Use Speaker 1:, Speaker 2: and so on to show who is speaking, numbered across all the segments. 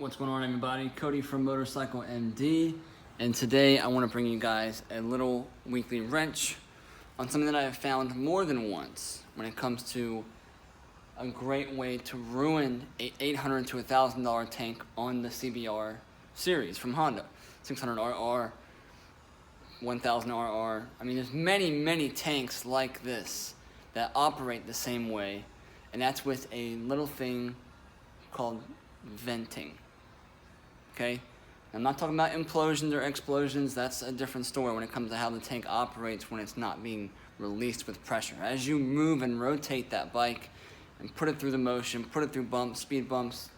Speaker 1: What's going on, everybody? Cody from Motorcycle MD, and today I want to bring you guys a little weekly wrench on something that I have found more than once when it comes to a great way to ruin a $800 to $1,000 tank on the CBR series from Honda. 600rr, 1000rr. I mean, there's many tanks like this that operate the same way, and that's with a little thing called venting. Okay, I'm not talking about implosions or explosions. That's a different story when it comes to how the tank operates when it's not being released with pressure. As you move and rotate that bike and put it through the motion, put it through bumps, speed bumps,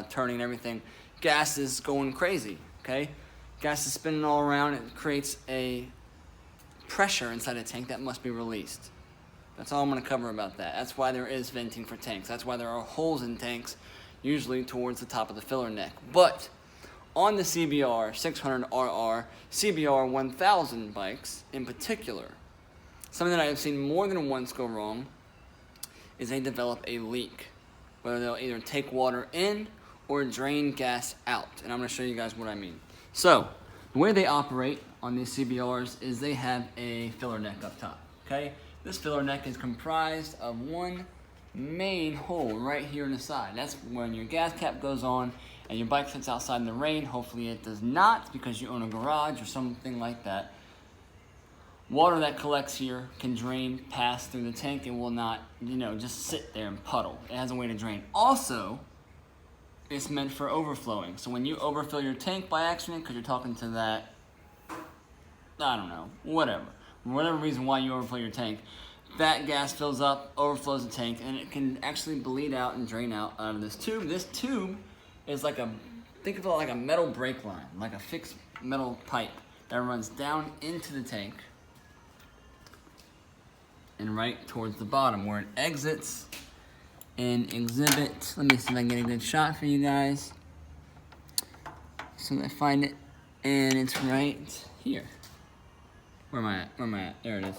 Speaker 1: turning and everything, gas is going crazy. Okay, gas is spinning all around. It creates a pressure inside the tank that must be released. That's all I'm going to cover about that. That's why there is venting for tanks. That's why there are holes in tanks, usually towards the top of the filler neck. But on the CBR600rr, CBR1000 bikes in particular, something that I have seen more than once go wrong is they develop a leak, whether they'll either take water in or drain gas out. And I'm going to show you guys what I mean. So the way they operate on these CBRs is they have a filler neck up top. Okay, this filler neck is comprised of one main hole right here in the side. That's when your gas cap goes on and your bike sits outside in the rain. Hopefully it does not, because you own a garage or something like that. Water that collects here can drain past through the tank. It will not, just sit there and puddle. It has a way to drain. Also, it's meant for overflowing. So when you overfill your tank by accident, because you're talking to that, I don't know, whatever reason why you overfill your tank, that gas fills up, overflows the tank, and it can actually bleed out and drain out of this tube. This tube is like think of it like a metal brake line, like a fixed metal pipe that runs down into the tank and right towards the bottom where it exits in exhibit. Let me see if I can get a good shot for you guys. So I find it, and it's right here. Where am I at? There it is.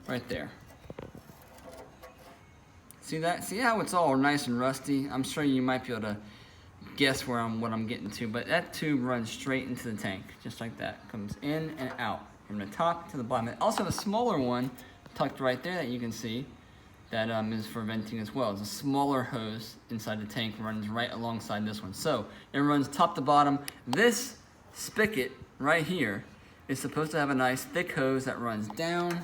Speaker 1: Right there. See that? See how it's all nice and rusty? I'm sure you might be able to guess what I'm getting to, but that tube runs straight into the tank, just like that. Comes in and out from the top to the bottom. It also has a smaller one tucked right there that you can see that is for venting as well. It's a smaller hose inside the tank, runs right alongside this one. So it runs top to bottom. This spigot right here is supposed to have a nice thick hose that runs down,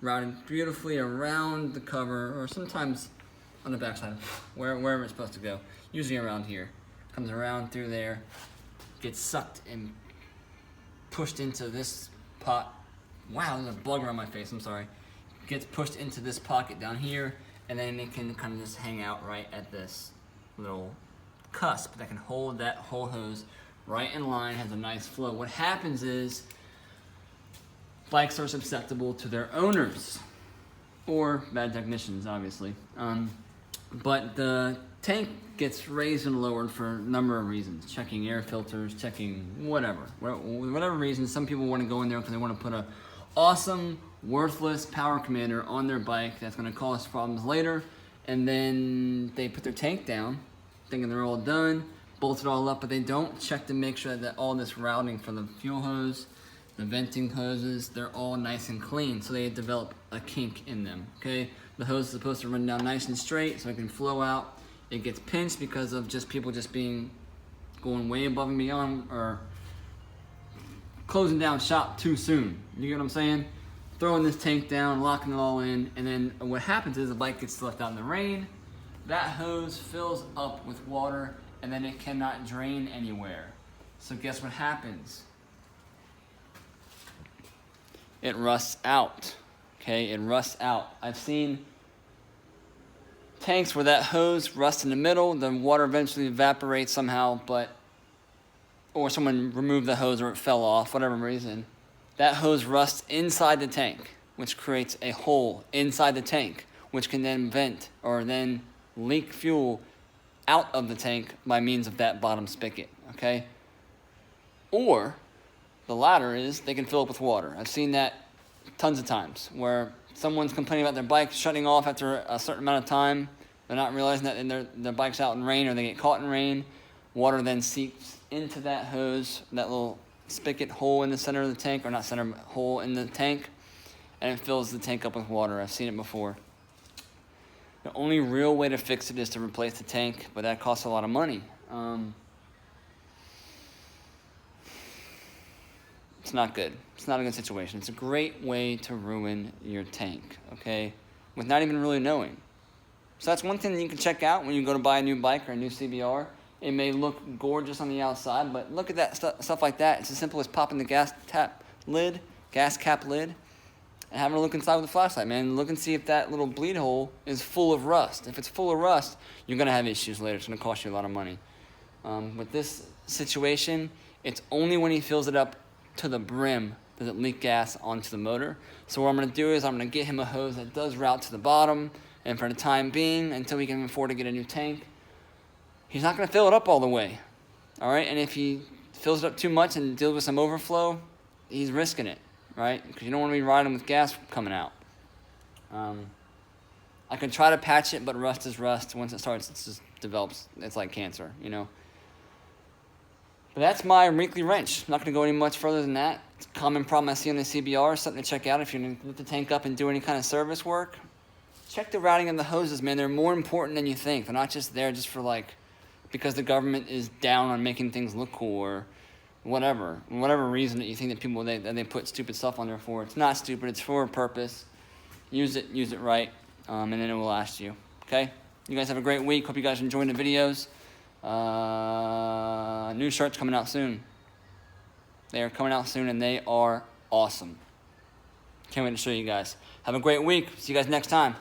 Speaker 1: routing beautifully around the cover, or sometimes on the backside, wherever it's supposed to go. Usually around here. Comes around through there, gets sucked and pushed into this pot. Wow, there's a bug around my face, I'm sorry. Gets pushed into this pocket down here, and then it can kind of just hang out right at this little cusp that can hold that whole hose right in line, has a nice flow. What happens is bikes are susceptible to their owners or bad technicians, obviously. But the tank gets raised and lowered for a number of reasons. Checking air filters, checking whatever reason. Some people want to go in there because they want to put a awesome, worthless power commander on their bike that's going to cause problems later. And then they put their tank down, thinking they're all done, bolt it all up, but they don't check to make sure that all this routing for the fuel hose, the venting hoses, they're all nice and clean, so they develop a kink in them, okay? The hose is supposed to run down nice and straight so it can flow out. It gets pinched because of people going way above and beyond, or closing down shop too soon. You get what I'm saying? Throwing this tank down, locking it all in, and then what happens is the bike gets left out in the rain. That hose fills up with water, and then it cannot drain anywhere. So guess what happens? It rusts out, okay? It rusts out. I've seen tanks where that hose rusts in the middle, the water eventually evaporates somehow, or someone removed the hose or it fell off, whatever reason. That hose rusts inside the tank, which creates a hole inside the tank, which can then vent or then leak fuel out of the tank by means of that bottom spigot, okay? Or the latter is they can fill up with water. I've seen that tons of times where someone's complaining about their bike shutting off after a certain amount of time, They're not realizing that their bike's out in rain or they get caught in rain. Water then seeps into that hose, that little spigot hole in the center of the tank, or not center, hole in the tank, and it fills the tank up with water. I've seen it before. The only real way to fix it is to replace the tank, but that costs a lot of money. It's not good. It's not a good situation. It's a great way to ruin your tank, okay, with not even really knowing. So that's one thing that you can check out when you go to buy a new bike or a new CBR. It may look gorgeous on the outside, but look at that stuff like that. It's as simple as popping the gas cap lid, and having a look inside with a flashlight, man. Look and see if that little bleed hole is full of rust. If it's full of rust, you're gonna have issues later. It's gonna cost you a lot of money. With this situation, it's only when he fills it up to the brim does it leak gas onto the motor. So what I'm gonna do is I'm gonna get him a hose that does route to the bottom, and for the time being, until we can afford to get a new tank, he's not going to fill it up all the way, all right? And if he fills it up too much and deals with some overflow, he's risking it, right? Because you don't want to be riding with gas coming out. I can try to patch it, but rust is rust. Once it starts, it just develops. It's like cancer, you know? But that's my wrinkly wrench. I'm not going to go any much further than that. It's a common problem I see on the CBR, something to check out if you're going to lift the tank up and do any kind of service work. Check the routing of the hoses, man. They're more important than you think. They're not just there just for like, because the government is down on making things look cool or whatever reason that you think that people, they put stupid stuff on there for. It's not stupid. It's for a purpose. Use it right, and then it will last you, okay? You guys have a great week. Hope you guys are enjoying the videos. New shirts coming out soon. They are coming out soon, and they are awesome. Can't wait to show you guys. Have a great week. See you guys next time.